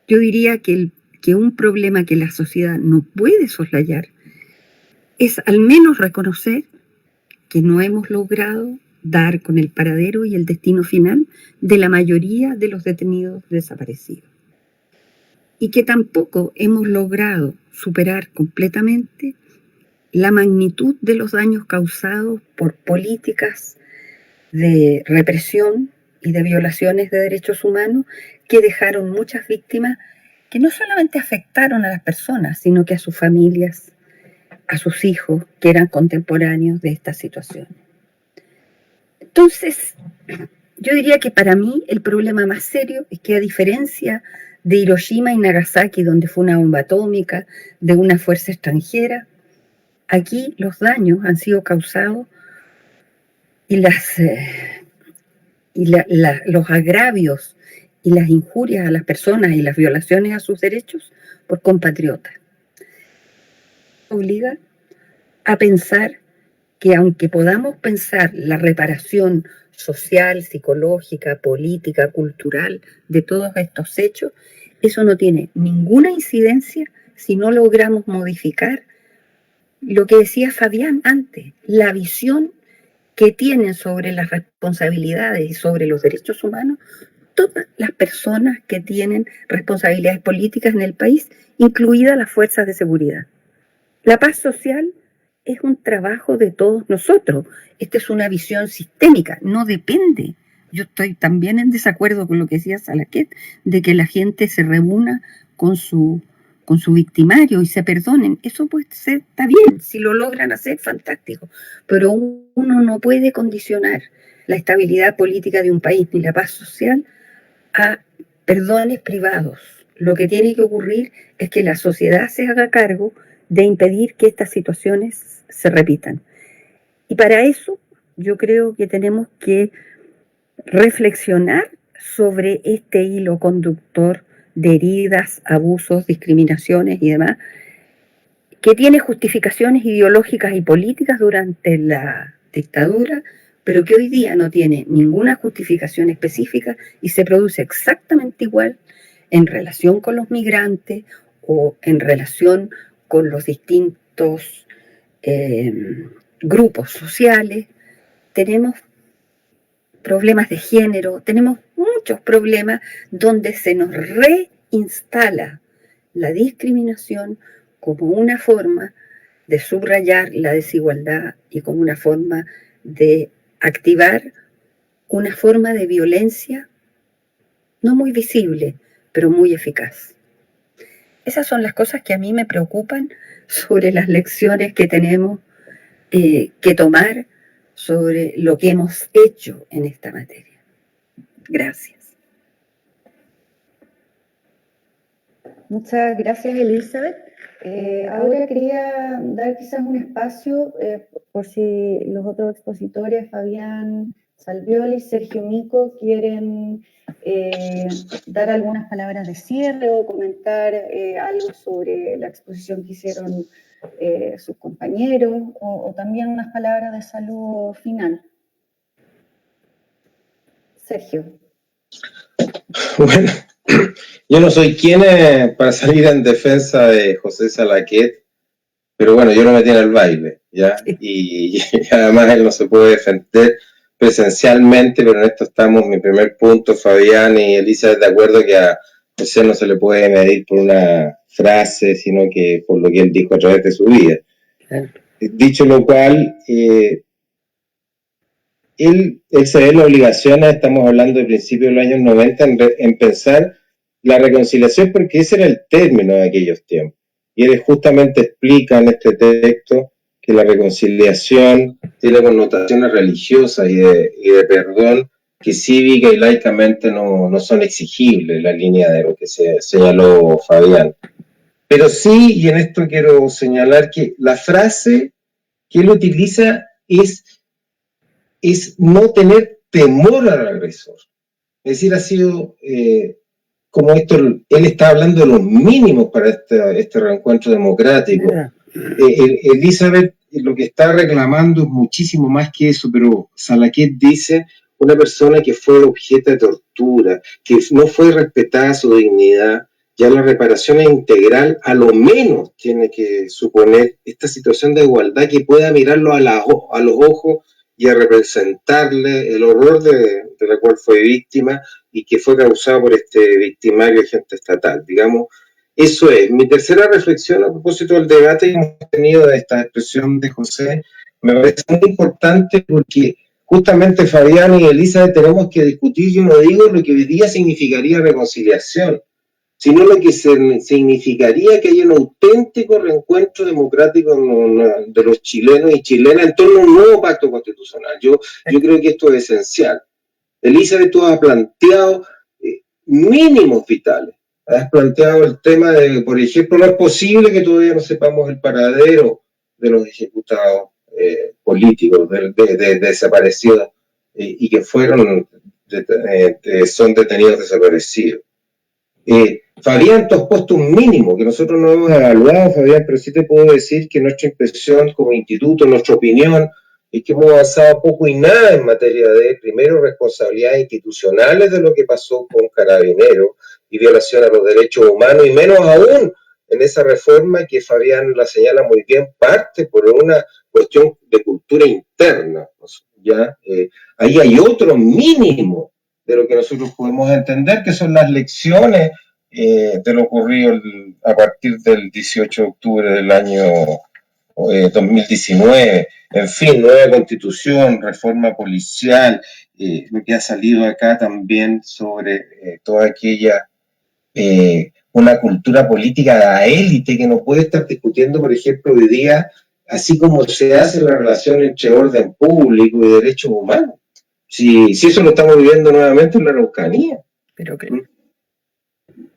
Yo diría que un problema que la sociedad no puede soslayar es al menos reconocer que no hemos logrado dar con el paradero y el destino final de la mayoría de los detenidos desaparecidos. Y que tampoco hemos logrado superar completamente la magnitud de los daños causados por políticas de represión y de violaciones de derechos humanos que dejaron muchas víctimas que no solamente afectaron a las personas, sino que a sus familias, a sus hijos, que eran contemporáneos de esta situación. Entonces, yo diría que para mí el problema más serio es que, a diferencia de Hiroshima y Nagasaki, donde fue una bomba atómica de una fuerza extranjera, aquí los daños han sido causados y los agravios y las injurias a las personas y las violaciones a sus derechos por compatriotas. Obliga a pensar que, aunque podamos pensar la reparación social, psicológica, política, cultural de todos estos hechos, eso no tiene ninguna incidencia si no logramos modificar lo que decía Fabián antes, la visión que tienen sobre las responsabilidades y sobre los derechos humanos todas las personas que tienen responsabilidades políticas en el país, incluidas las fuerzas de seguridad. La paz social es un trabajo de todos nosotros. Esta es una visión sistémica, no depende. Yo estoy también en desacuerdo con lo que decía Salaquet, de que la gente se reúna con su victimario y se perdonen. Eso puede ser, está bien, si lo logran hacer, fantástico. Pero uno no puede condicionar la estabilidad política de un país ni la paz social a perdones privados. Lo que tiene que ocurrir es que la sociedad se haga cargo de impedir que estas situaciones se repitan. Y para eso yo creo que tenemos que reflexionar sobre este hilo conductor de heridas, abusos, discriminaciones y demás, que tiene justificaciones ideológicas y políticas durante la dictadura, pero que hoy día no tiene ninguna justificación específica y se produce exactamente igual en relación con los migrantes o en relación con los distintos grupos sociales. Tenemos problemas de género, tenemos muchos problemas donde se nos reinstala la discriminación como una forma de subrayar la desigualdad y como una forma de activar una forma de violencia no muy visible, pero muy eficaz. Esas son las cosas que a mí me preocupan sobre las lecciones que tenemos que tomar sobre lo que hemos hecho en esta materia. Gracias. Muchas gracias, Elizabeth. Ahora quería dar quizás un espacio por si los otros expositores, Fabián Salvioli, Sergio Mico, quieren dar algunas palabras de cierre o comentar algo sobre la exposición que hicieron sus compañeros o también unas palabras de saludo final. Sergio. Bueno, yo no soy quien para salir en defensa de José Salaquet, pero bueno, yo lo metí en el baile, ¿ya? Y además él no se puede defender presencialmente, pero en esto estamos, mi primer punto, Fabián y Elizabeth, de acuerdo que a José no se le puede medir por una frase, sino que por lo que él dijo a través de su vida. Dicho lo cual, él se ve la obligación, estamos hablando de principios de los años 90, en pensar la reconciliación, porque ese era el término de aquellos tiempos. Y él justamente explica en este texto que la reconciliación tiene connotaciones religiosas y de perdón que cívica y laicamente no son exigibles, la línea de lo que se señaló Fabián. Pero sí, y en esto quiero señalar que la frase que él utiliza es no tener temor al agresor. Es decir, ha sido como esto, él está hablando de los mínimos para este reencuentro democrático. Elizabeth lo que está reclamando es muchísimo más que eso, pero Salaquet dice una persona que fue objeto de tortura, que no fue respetada su dignidad. Ya la reparación es integral, a lo menos tiene que suponer esta situación de igualdad que pueda mirarlo a los ojos y a representarle el horror de la cual fue víctima y que fue causado por este victimario agente estatal. Digamos, eso es. Mi tercera reflexión a propósito del debate que hemos tenido de esta expresión de José me parece muy importante porque justamente Fabián y Elizabeth tenemos que discutir, yo no digo lo que hoy día significaría reconciliación, sino lo que significaría que haya un auténtico reencuentro democrático de los chilenos y chilenas en torno a un nuevo pacto constitucional. Yo creo que esto es esencial. Elizabeth, tú has planteado mínimos vitales. Has planteado el tema de, por ejemplo, no es posible que todavía no sepamos el paradero de los ejecutados políticos, de desaparecidos, y que son detenidos desaparecidos. Fabián, tú has puesto un mínimo que nosotros no hemos evaluado, Fabián, pero sí te puedo decir que nuestra impresión como instituto, nuestra opinión, es que hemos avanzado poco y nada en materia de, primero, responsabilidades institucionales de lo que pasó con Carabineros y violación a los derechos humanos, y menos aún en esa reforma que Fabián la señala muy bien, parte por una cuestión de cultura interna. ¿Ya? Ahí hay otro mínimo de lo que nosotros podemos entender, que son las lecciones de lo ocurrido a partir del 18 de octubre del año 2019, en fin, nueva constitución, reforma policial, lo que ha salido acá también sobre toda aquella, una cultura política de la élite que no puede estar discutiendo, por ejemplo, hoy día, así como se hace la relación entre orden público y derechos humanos. Si eso lo estamos viviendo nuevamente en la Araucanía. Pero creo.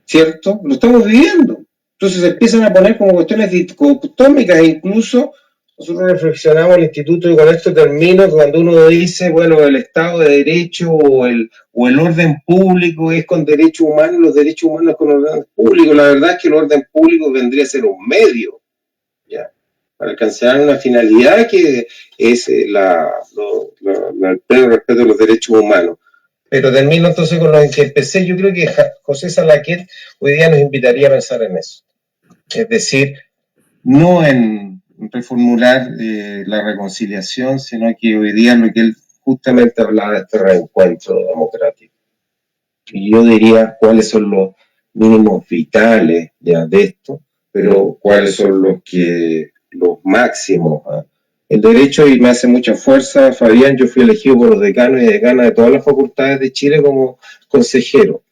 ¿Cierto? Lo estamos viviendo. Entonces se empiezan a poner como cuestiones dicotómicas, e incluso nosotros reflexionamos en el instituto, y con esto termino, cuando uno dice, bueno, el Estado de Derecho o el orden público es con derechos humanos, los derechos humanos con orden público. La verdad es que el orden público vendría a ser un medio, ¿ya?, para alcanzar una finalidad que es el pleno respeto de los derechos humanos. Pero termino entonces con lo que empecé. Yo creo que José Salaquet hoy día nos invitaría a pensar en eso. Es decir, no en reformular la reconciliación, sino que hoy día lo que él justamente hablaba de este reencuentro democrático. Y yo diría cuáles son los mínimos vitales ya de esto, pero cuáles son los máximos. El derecho, y me hace mucha fuerza, Fabián, yo fui elegido por los decanos y decanas de todas las facultades de Chile como consejero.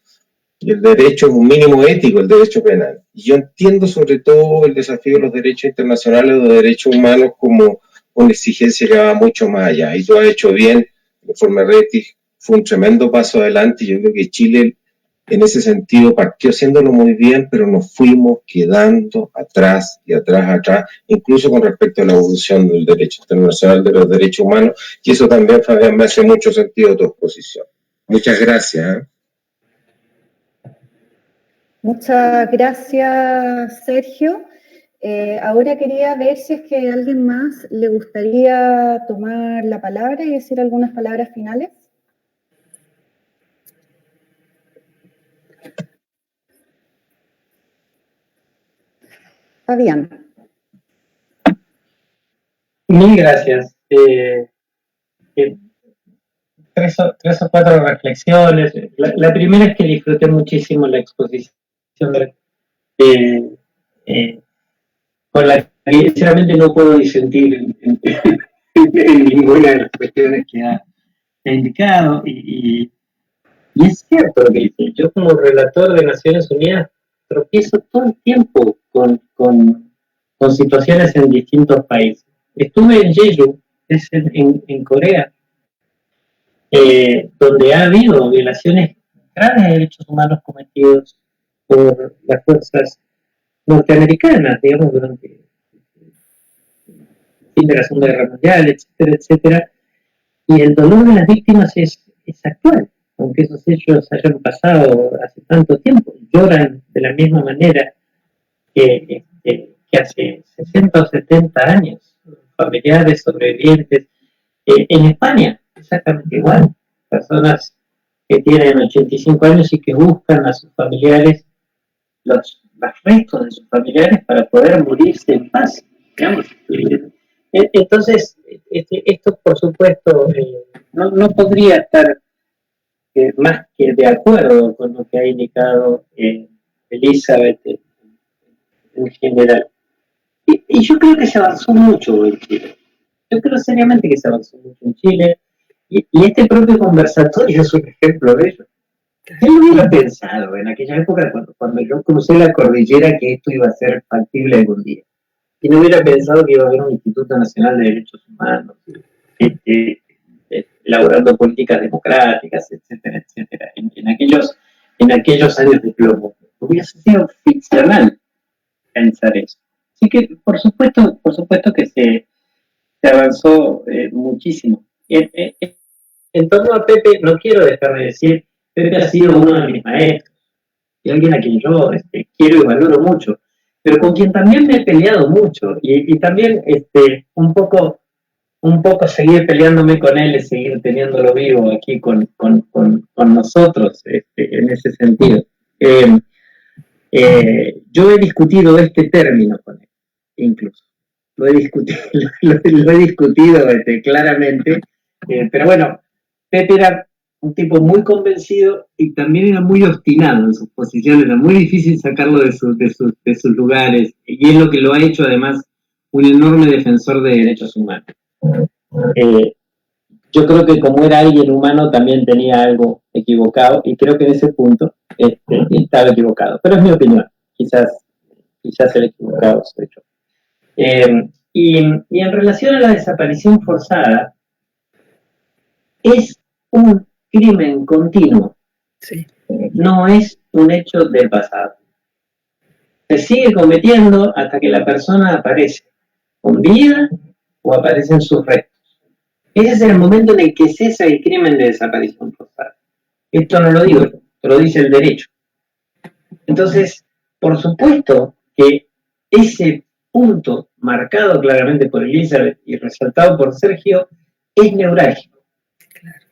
Y el derecho es un mínimo ético, el derecho penal. Y yo entiendo sobre todo el desafío de los derechos internacionales, de los derechos humanos, como una exigencia que va mucho más allá. Y tú has hecho bien, el informe Rettig fue un tremendo paso adelante. Yo creo que Chile, en ese sentido, partió haciéndolo muy bien, pero nos fuimos quedando atrás y atrás, incluso con respecto a la evolución del derecho internacional de los derechos humanos. Y eso también, Fabián, me hace mucho sentido tu exposición. Muchas gracias. Muchas gracias, Sergio. Ahora quería ver si es que a alguien más le gustaría tomar la palabra y decir algunas palabras finales. Fabián. Mil gracias. Tres o cuatro reflexiones. La primera es que disfruté muchísimo la exposición, con la que sinceramente no puedo disentir en ninguna de las cuestiones que ha indicado. Y es cierto lo que dice. Yo, como relator de Naciones Unidas, tropiezo todo el tiempo con situaciones en distintos países. Estuve en Jeju, es en Corea, donde ha habido violaciones graves de derechos humanos cometidos por las fuerzas norteamericanas, digamos, durante el fin de la Segunda Guerra Mundial, etcétera, etcétera. Y el dolor de las víctimas es actual, aunque esos hechos hayan pasado hace tanto tiempo. Lloran de la misma manera que hace 60 o 70 años, familiares, sobrevivientes. En España, exactamente igual. Personas que tienen 85 años y que buscan a sus familiares, los restos de sus familiares, para poder morirse en paz. Digamos. Entonces, esto, por supuesto, no podría estar más que de acuerdo con lo que ha indicado Elizabeth en general. Y yo creo que se avanzó mucho en Chile. Yo creo seriamente que se avanzó mucho en Chile. Y este propio conversatorio es un ejemplo de ello. Yo no hubiera pensado en aquella época, cuando yo crucé la cordillera, que esto iba a ser factible algún día. Y no hubiera pensado que iba a haber un Instituto Nacional de Derechos Humanos, elaborando políticas democráticas, etcétera, etcétera, en aquellos años de plomo. Hubiese sido ficcional pensar eso. Así que, por supuesto que se avanzó muchísimo. En torno a Pepe, no quiero dejar de decir, Pepe ha sido uno de mis maestros, y alguien a quien yo quiero y valoro mucho, pero con quien también me he peleado mucho, y también un poco seguir peleándome con él y seguir teniéndolo vivo aquí con nosotros, en ese sentido. Yo he discutido este término con él, incluso. Lo he discutido claramente, pero bueno, Pepe era un tipo muy convencido y también era muy obstinado en sus posiciones, era muy difícil sacarlo de sus lugares, y es lo que lo ha hecho además un enorme defensor de derechos humanos. Yo creo que como era alguien humano también tenía algo equivocado, y creo que en ese punto estaba equivocado, pero es mi opinión, quizás el equivocado soy yo. Y en relación a la desaparición forzada, es un crimen continuo, Sí. no es un hecho del pasado. Se sigue cometiendo hasta que la persona aparece con vida o aparecen sus restos. Ese es el momento en el que cesa el crimen de desaparición forzada. Esto no lo digo yo, lo dice el derecho. Entonces, por supuesto que ese punto marcado claramente por Elizabeth y resaltado por Sergio es neurálgico.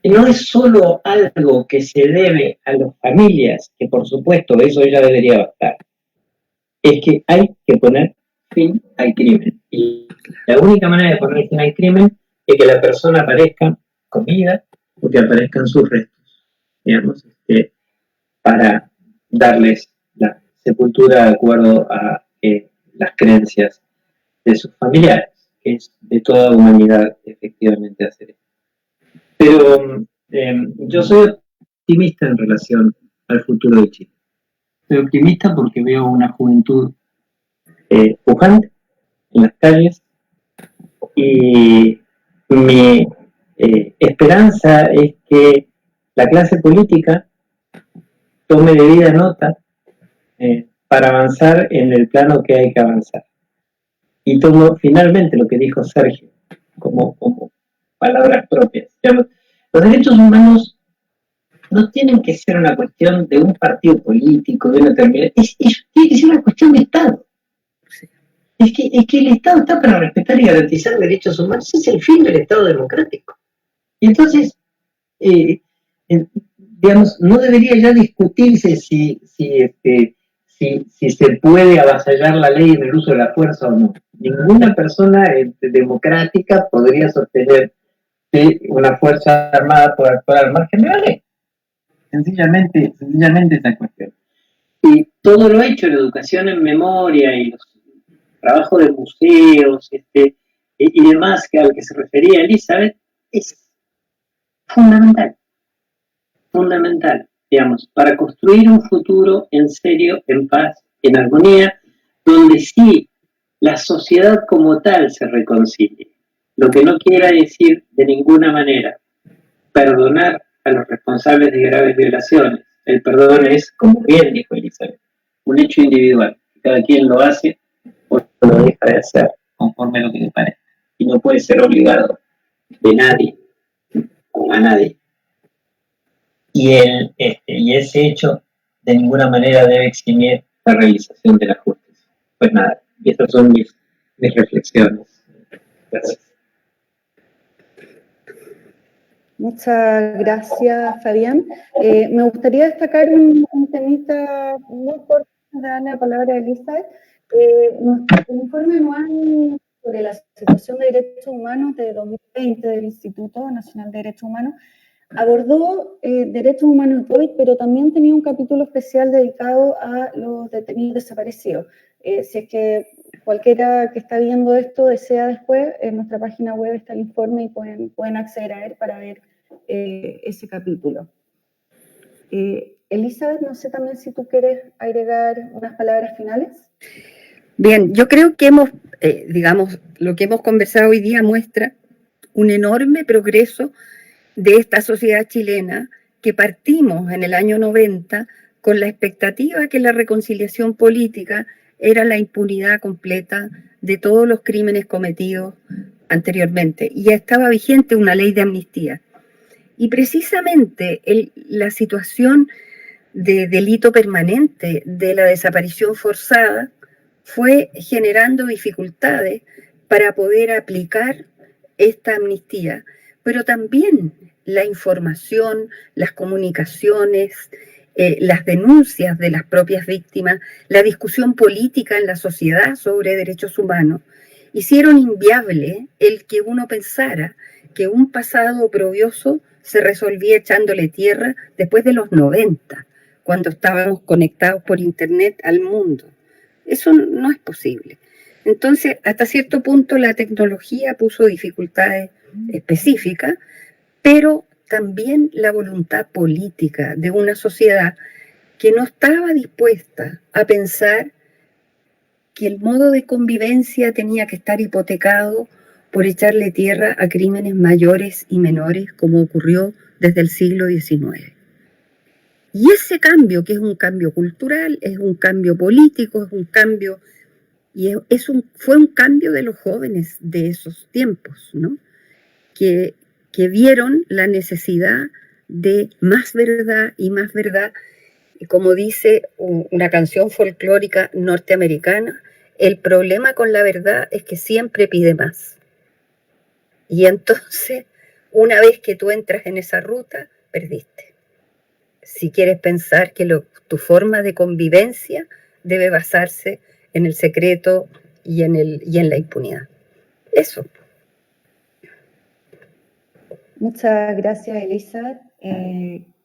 Y no es solo algo que se debe a las familias, que por supuesto eso ya debería bastar. Es que hay que poner fin al crimen. Y la única manera de poner fin al crimen es que la persona aparezca con vida o que aparezcan sus restos, digamos, para darles la sepultura de acuerdo a las creencias de sus familiares, que es de toda humanidad efectivamente hacer esto. Pero yo soy optimista en relación al futuro de Chile. Soy optimista porque veo una juventud pujante en las calles, y mi esperanza es que la clase política tome debida nota para avanzar en el plano que hay que avanzar. Y tomo finalmente lo que dijo Sergio como palabras propias. Los derechos humanos no tienen que ser una cuestión de un partido político, de una determinada. Tiene que ser una cuestión de Estado. Es que el Estado está para respetar y garantizar derechos humanos. Ese es el fin del Estado democrático. Y entonces, digamos, no debería ya discutirse si se puede avasallar la ley en el uso de la fuerza o no. Ninguna persona democrática podría sostener que una fuerza armada pueda actuar al margen de la ley. Sencillamente esa cuestión. Y todo lo hecho en educación en memoria y los trabajos de museos y demás al que se refería Elizabeth es fundamental, digamos, para construir un futuro en serio, en paz, en armonía, donde sí la sociedad como tal se reconcilie. Lo que no quiera decir de ninguna manera perdonar a los responsables de graves violaciones. El perdón es, como bien dijo Elizabeth, un hecho individual. Cada quien lo hace o lo deja de hacer conforme a lo que le parezca. Y no puede ser obligado de nadie o a nadie. Y ese hecho de ninguna manera debe eximir la realización de la justicia. Pues nada, y estas son mis reflexiones. Gracias. Muchas gracias, Fabián. Me gustaría destacar un temita muy corto, de darle la palabra a Elizabeth. Nuestro informe anual sobre la situación de derechos humanos de 2020 del Instituto Nacional de Derechos Humanos, abordó derechos humanos y COVID, pero también tenía un capítulo especial dedicado a los detenidos desaparecidos. Si es que cualquiera que está viendo esto desea después, en nuestra página web está el informe y pueden acceder a él para ver ese capítulo. Elizabeth, no sé también si tú quieres agregar unas palabras finales. Bien, yo creo que digamos, lo que hemos conversado hoy día muestra un enorme progreso de esta sociedad chilena que partimos en el año 90 con la expectativa de que la reconciliación política era la impunidad completa de todos los crímenes cometidos anteriormente. Y ya estaba vigente una ley de amnistía. Y precisamente la situación de delito permanente de la desaparición forzada fue generando dificultades para poder aplicar esta amnistía, pero también la información, las comunicaciones, las denuncias de las propias víctimas, la discusión política en la sociedad sobre derechos humanos, hicieron inviable el que uno pensara que un pasado oprobioso se resolvía echándole tierra después de los 90, cuando estábamos conectados por internet al mundo. Eso no es posible. Entonces, hasta cierto punto la tecnología puso dificultades específicas, pero también la voluntad política de una sociedad que no estaba dispuesta a pensar que el modo de convivencia tenía que estar hipotecado por echarle tierra a crímenes mayores y menores, como ocurrió desde el siglo XIX. Y ese cambio, que es un cambio cultural, es un cambio político, es un cambio, y fue un cambio de los jóvenes de esos tiempos, ¿no? Que vieron la necesidad de más verdad y más verdad. Y como dice una canción folclórica norteamericana, el problema con la verdad es que siempre pide más. Y entonces, una vez que tú entras en esa ruta, perdiste. Si quieres pensar que tu forma de convivencia debe basarse en el secreto y en la impunidad. Eso. Muchas gracias, Elizabeth.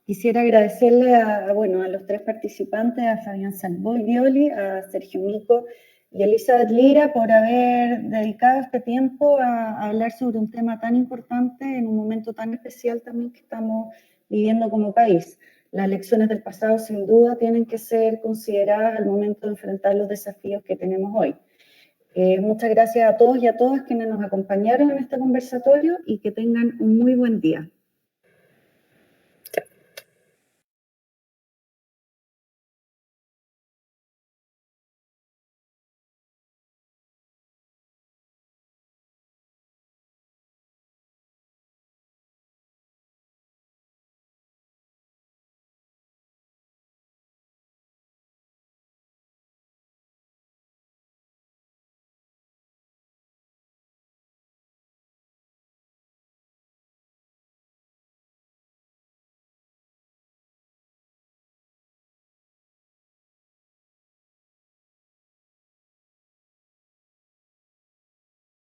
Quisiera agradecerle a los tres participantes, a Fabián Salvioli, a Sergio Mico y a Elizabeth Lira por haber dedicado este tiempo a hablar sobre un tema tan importante en un momento tan especial también que estamos viviendo como país. Las lecciones del pasado, sin duda, tienen que ser consideradas al momento de enfrentar los desafíos que tenemos hoy. Muchas gracias a todos y a todas quienes nos acompañaron en este conversatorio y que tengan un muy buen día.